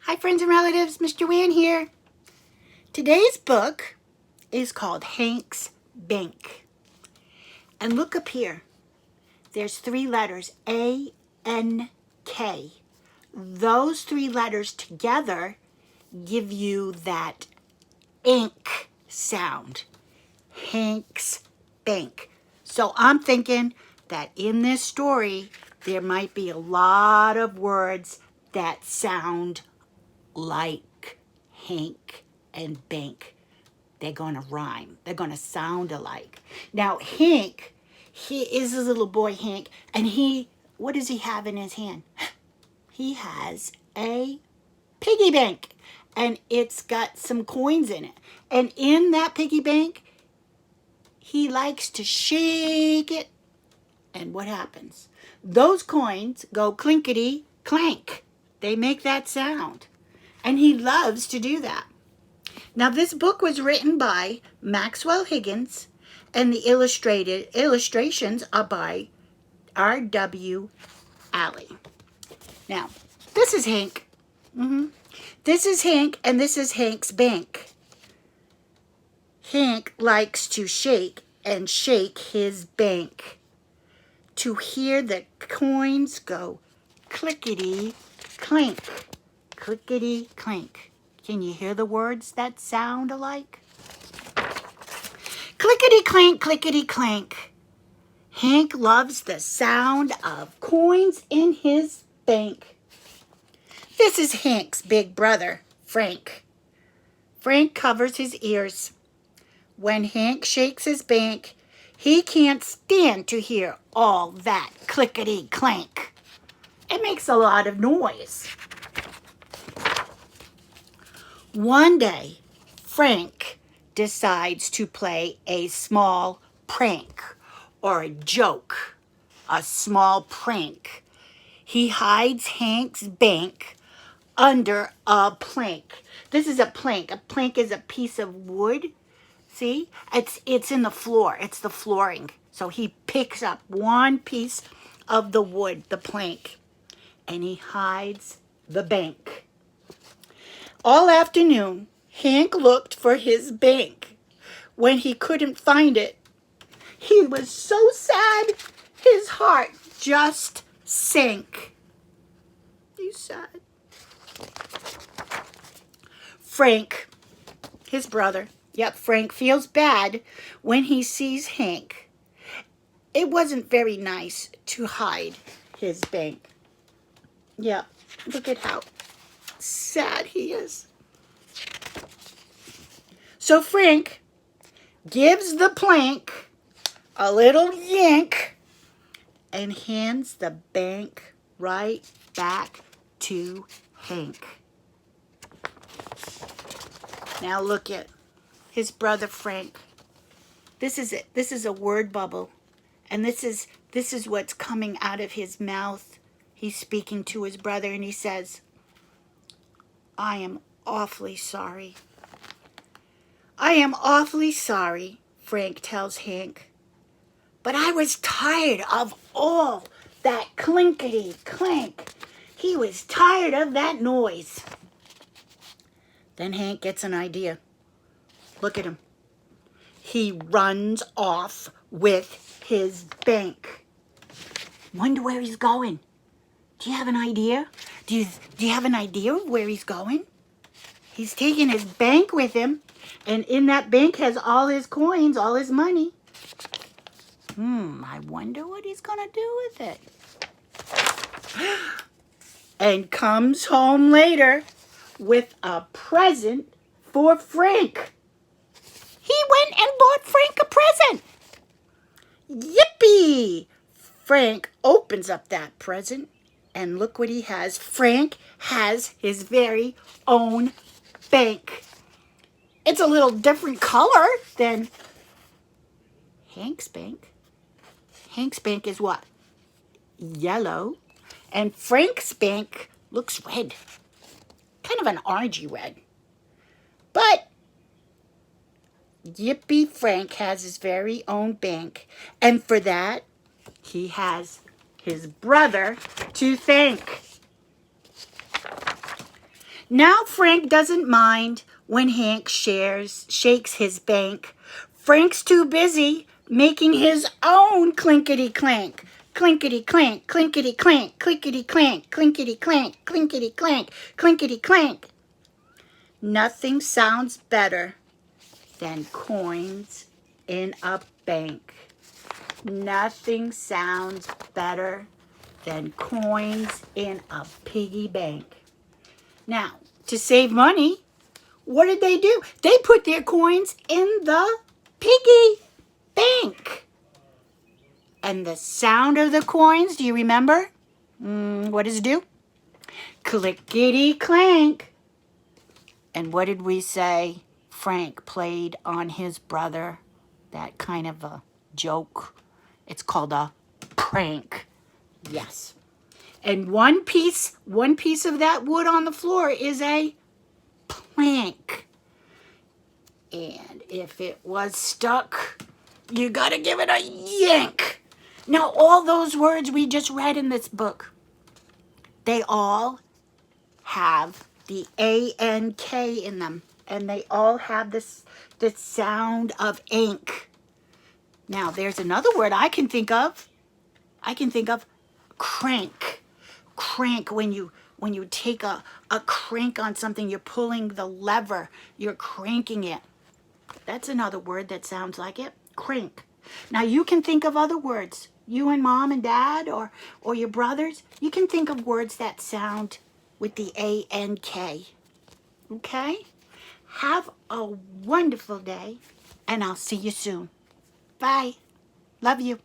Hi friends and relatives, Mrs.Joanne here. Today's book is called Hank's Bank. And look up here. There's 3 letters, A-N-K. Those 3 letters together give you that ink sound. Hank's Bank. So I'm thinking that in this story, there might be a lot of words that sound like Hank and bank. They're going to rhyme. They're going to sound alike. Now, Hank, he is a little boy, Hank, and what does he have in his hand? He has a piggy bank, and it's got some coins in it. And in that piggy bank, he likes to shake it. And what happens? Those coins go clinkety clank. They make that sound. And he loves to do that. Now, this book was written by Maxwell Higgins, and the illustrations are by R.W. Alley. Now, this is Hank. This is Hank, and this is Hank's Bank. Hank likes to shake and shake his bank to hear the coins go clickety clink. Clickety clink. Can you hear the words that sound alike? Clickety clank, clickety clank. Hank loves the sound of coins in his bank. This is Hank's big brother, Frank. Frank covers his ears. When Hank shakes his bank, he can't stand to hear all that clickety clank. It makes a lot of noise. One day, Frank decides to play a small prank or a joke, a small prank. He hides Hank's bank under a plank. This is a plank. A plank is a piece of wood. See? It's in the floor. It's the flooring. So he picks up one piece of the wood, the plank, and he hides the bank. All afternoon, Hank looked for his bank. When he couldn't find it, he was so sad, his heart just sank. He's sad. Frank, his brother, Frank feels bad when he sees Hank. It wasn't very nice to hide his bank. Look at how sad he is. So Frank gives the plank a little yank and hands the bank right back to Hank. Now look at his brother Frank. This is it. This is a word bubble. And this is what's coming out of his mouth. He's speaking to his brother and he says, I am awfully sorry. I am awfully sorry, Frank tells Hank. But I was tired of all that clinkety clank. He was tired of that noise. Then Hank gets an idea. Look at him. He runs off with his bank. Wonder where he's going. Do you have an idea? Do you have an idea of where he's going? He's taking his bank with him, and in that bank has all his coins, all his money. I wonder what he's going to do with it. And comes home later with a present for Frank. He went and bought Frank a present. Yippee! Frank opens up that present, and look what he has. Frank has his very own bank. It's a little different color than Hank's bank. Hank's bank is what? Yellow. And Frank's bank looks red. Kind of an orangey red. But Yippee Frank has his very own bank. And for that, he has his brother to thank. Now Frank doesn't mind when Hank shakes his bank. Frank's too busy making his own clinkety clank. Clinkety clank, clinkety clank, clinkety clank, clinkety clank, clinkety clank, clinkety clank. Nothing sounds better than coins in a bank. Nothing sounds better than coins in a piggy bank. Now, to save money, what did they do? They put their coins in the piggy bank. And the sound of the coins, do you remember? What does it do? Clickety clank. And what did we say Frank played on his brother? That kind of a joke. It's called a prank. Yes. And one piece of that wood on the floor is a plank. And if it was stuck, you gotta give it a yank. Now, all those words we just read in this book, they all have the A-N-K in them. And they all have this sound of ink. Now, there's another word I can think of. Crank. Crank, when you take a crank on something, you're pulling the lever, you're cranking it. That's another word that sounds like it. Crank. Now you can think of other words. You and mom and dad or your brothers, you can think of words that sound with the A-N-K. Okay? Have a wonderful day, and I'll see you soon. Bye. Love you.